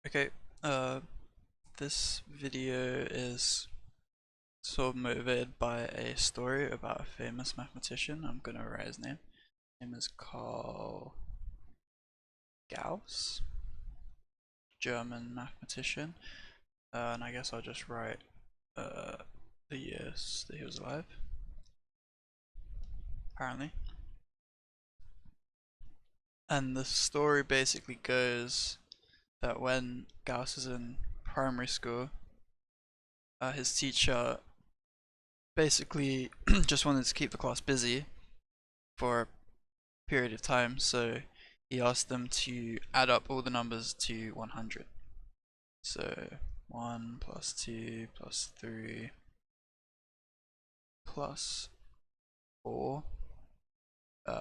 Okay, uh, this video is sort of motivated by a story about a famous mathematician. I'm gonna write his name. His name is Carl Gauss, German mathematician. And I guess I'll just write the years that he was alive, apparently. And the story basically goes that when Gauss is in primary school, his teacher basically just wanted to keep the class busy for a period of time, so he asked them to add up all the numbers to 100. So 1 plus 2 plus 3 plus 4, uh,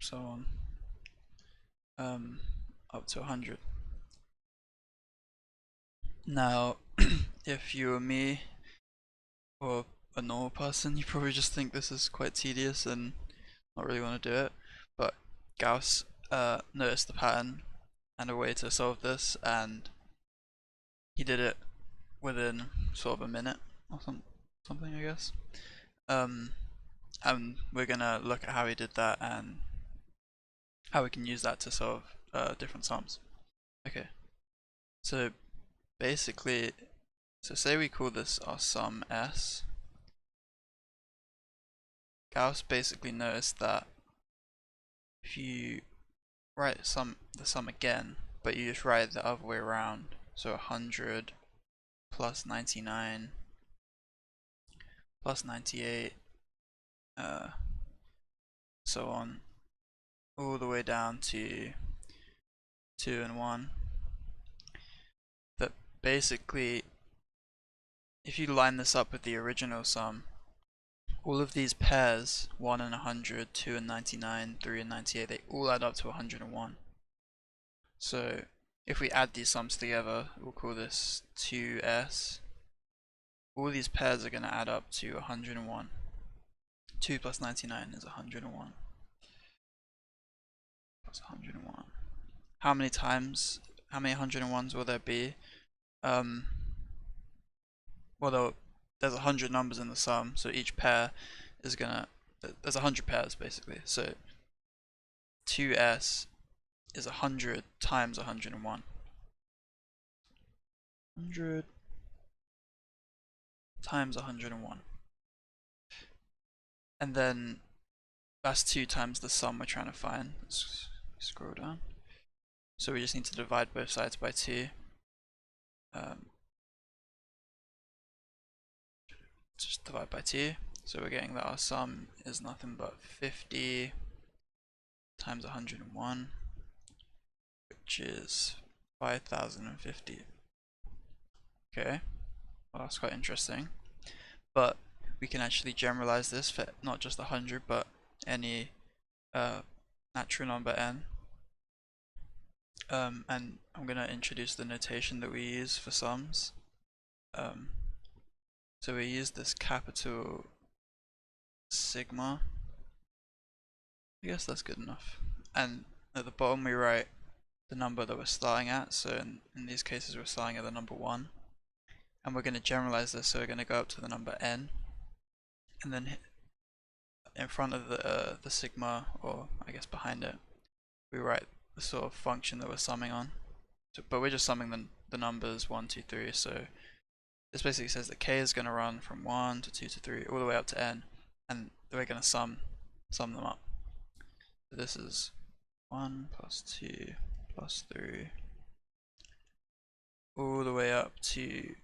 so on, up to 100. Now, if you were me or a normal person, you probably just think this is quite tedious and not really want to do it. But Gauss noticed the pattern and a way to solve this, and he did it within sort of a minute or something, I guess. Um, and we're gonna look at how he did that and how we can use that to solve different sums. Okay, so basically, so say we call this our sum S. Gauss basically noticed that if you write the sum again, but you just write it the other way around, so 100 plus 99 plus 98, so on, all the way down to 2 and 1. That basically, if you line this up with the original sum, all of these pairs, 1 and 100, 2 and 99, 3 and 98, they all add up to 101. So if we add these sums together, we'll call this 2s. All these pairs are going to add up to 101. 2 plus 99 is 101. Plus 101. How many 101s will there be? Well, there's 100 numbers in the sum, so each pair is there's 100 pairs basically. So 2s is 100 times 101. 100 times 101. And then that's 2 times the sum we're trying to find. Let's scroll down. So we just need to divide both sides by 2. Just divide by 2. So we're getting that our sum is nothing but 50 times 101, which is 5050. Okay, well that's quite interesting. But we can actually generalize this for not just 100 but any natural number n. And I'm going to introduce the notation that we use for sums. So we use this capital sigma. I guess that's good enough. And at the bottom we write the number that we're starting at. So in these cases we're starting at the number 1. And we're going to generalize this, so we're going to go up to the number n. And then in front of the sigma, or I guess behind it, we write the sort of function that we're summing on. So, but we're just summing the numbers 1, 2, 3. So this basically says that k is going to run from 1 to 2 to 3 all the way up to n, and we're going to sum them up. So this is 1 plus 2 plus 3 all the way up to,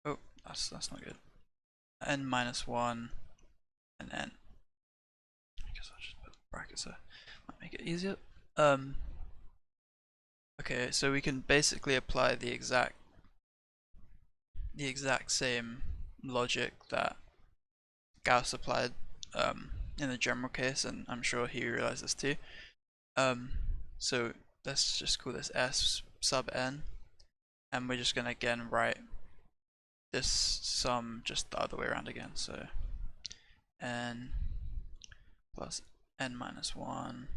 oh, that's not good, n minus 1 and n. I guess I'll just put brackets there, might make it easier. Okay, so we can basically apply the exact same logic that Gauss applied in the general case, and I'm sure he realized this too. So let's just call this S sub n, and we're just gonna again write this sum just the other way around again. So n plus n minus 1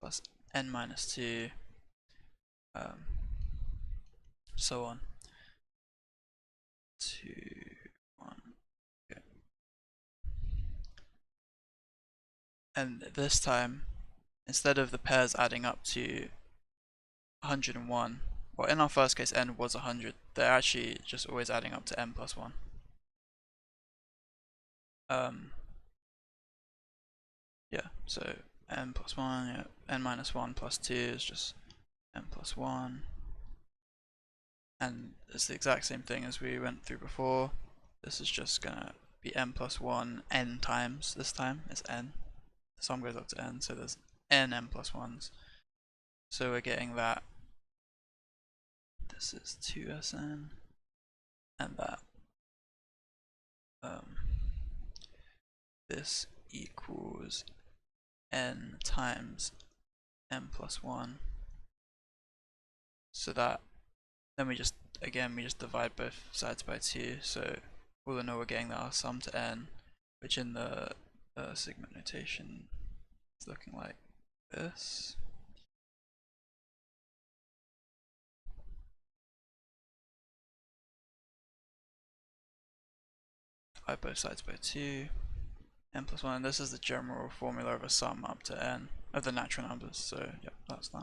plus n minus 2 um, so on. 2, 1. Okay. And this time, instead of the pairs adding up to 101, well, in our first case n was 100, they're actually just always adding up to n plus 1. Yeah, so n plus 1, yeah, n minus 1 plus 2 is just n plus 1. And it's the exact same thing as we went through before. This is just gonna be n plus 1 n times. This time it's n. The sum goes up to n, so there's n plus 1s. So we're getting that this is 2sn, and that this equals n times n plus 1. So that then we just divide both sides by 2. So all in all, we're getting that our sum to n, which in the sigma notation is looking like this. Divide both sides by 2, n plus 1. And this is the general formula of a sum up to n of the natural numbers. So, yep, that's that.